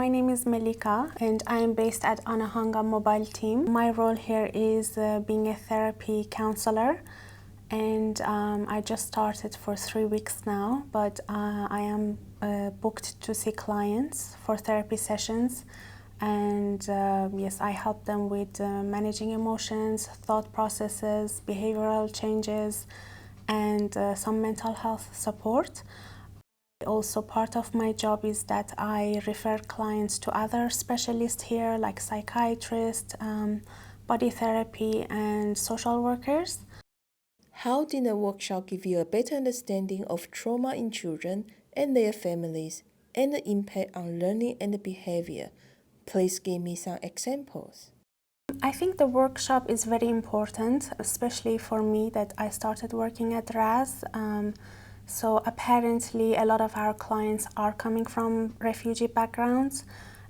My name is Melika and I am based at Anahanga Mobile Team. My role here is being a therapy counselor, and I just started for 3 weeks now, but I am booked to see clients for therapy sessions, and yes, I help them with managing emotions, thought processes, behavioral changes, and some mental health support. Also, part of my job is that I refer clients to other specialists here, like psychiatrists, body therapy, and social workers. How did the workshop give you a better understanding of trauma in children and their families and the impact on learning and behavior? Please give me some examples. I think the workshop is very important, especially for me that I started working at RAS. So apparently a lot of our clients are coming from refugee backgrounds,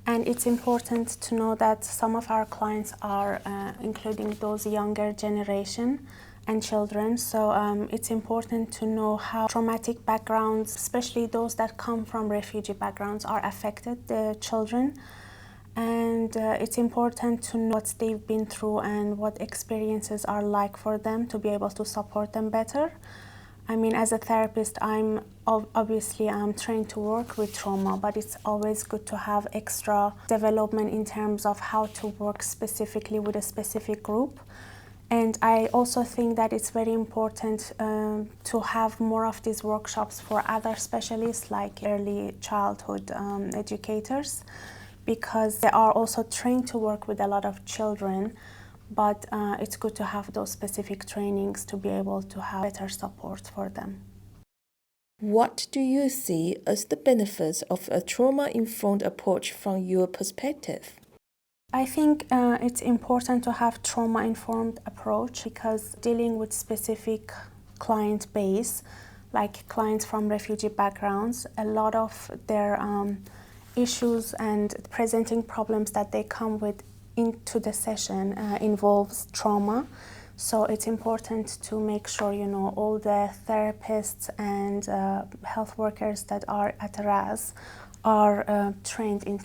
and it's important to know that some of our clients are including those younger generation and children. So it's important to know how traumatic backgrounds, especially those that come from refugee backgrounds, are affected the children. And it's important to know what they've been through and what experiences are like for them to be able to support them better. I mean, as a therapist, I'm trained to work with trauma, but it's always good to have extra development in terms of how to work specifically with a specific group. And I also think that it's very important to have more of these workshops for other specialists like early childhood educators, because they are also trained to work with a lot of children, but it's good to have those specific trainings to be able to have better support for them. What do you see as the benefits of a trauma-informed approach from your perspective? I think it's important to have trauma-informed approach, because dealing with specific client base, like clients from refugee backgrounds, a lot of their issues and presenting problems that they come with into the session involves trauma. So it's important to make sure, you know, all the therapists and health workers that are at RAS are trained in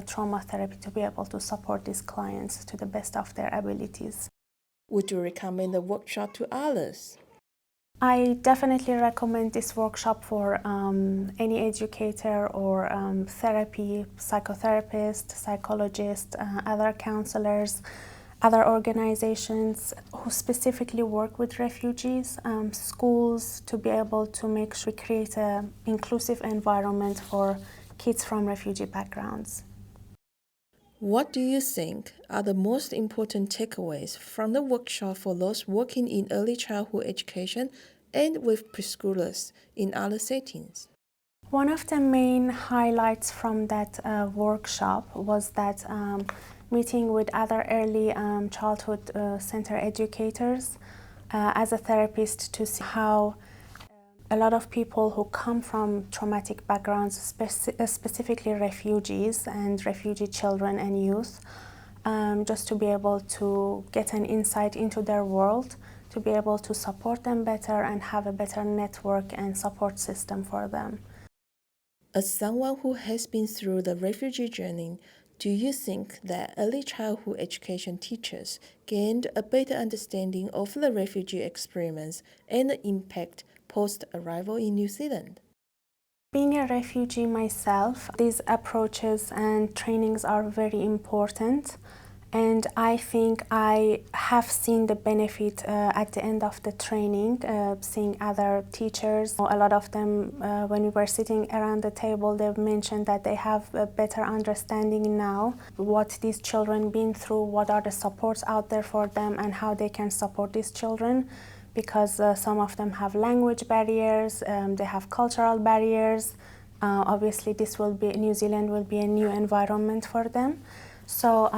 trauma therapy to be able to support these clients to the best of their abilities. Would you recommend the workshop to others? I definitely recommend this workshop for any educator or therapy, psychotherapist, psychologist, other counselors, other organizations who specifically work with refugees, schools, to be able to make sure we create an inclusive environment for kids from refugee backgrounds. What do you think are the most important takeaways from the workshop for those working in early childhood education and with preschoolers in other settings? One of the main highlights from that workshop was that meeting with other early childhood center educators as a therapist, to see how a lot of people who come from traumatic backgrounds, specifically refugees and refugee children and youth, just to be able to get an insight into their world, to be able to support them better and have a better network and support system for them. As someone who has been through the refugee journey, do you think that early childhood education teachers gained a better understanding of the refugee experience and the impact post-arrival in New Zealand? Being a refugee myself, these approaches and trainings are very important, and I think I have seen the benefit at the end of the training, seeing other teachers. A lot of them, when we were sitting around the table, they've mentioned that they have a better understanding now what these children been through, what are the supports out there for them, and how they can support these children. Because some of them have language barriers, they have cultural barriers. Obviously, New Zealand will be a new environment for them. So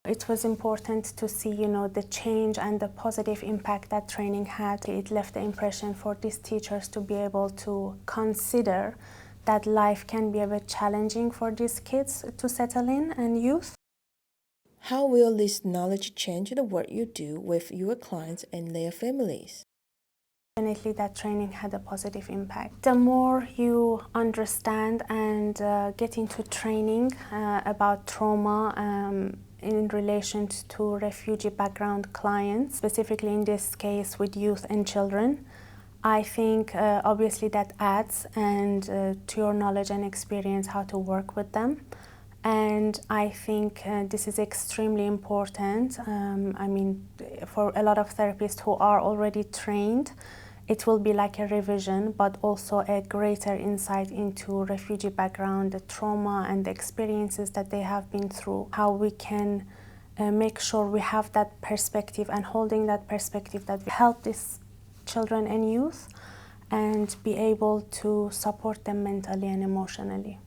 it was important to see, you know, the change and the positive impact that training had. It left the impression for these teachers to be able to consider that life can be a bit challenging for these kids to settle in, and youth. How will this knowledge change the work you do with your clients and their families? Definitely that training had a positive impact. The more you understand and get into training about trauma in relation to refugee background clients, specifically in this case with youth and children, I think obviously that adds to your knowledge and experience how to work with them. And I think this is extremely important. I mean, for a lot of therapists who are already trained, it will be like a revision, but also a greater insight into refugee background, the trauma and the experiences that they have been through, how we can make sure we have that perspective and holding that perspective that we help these children and youth and be able to support them mentally and emotionally.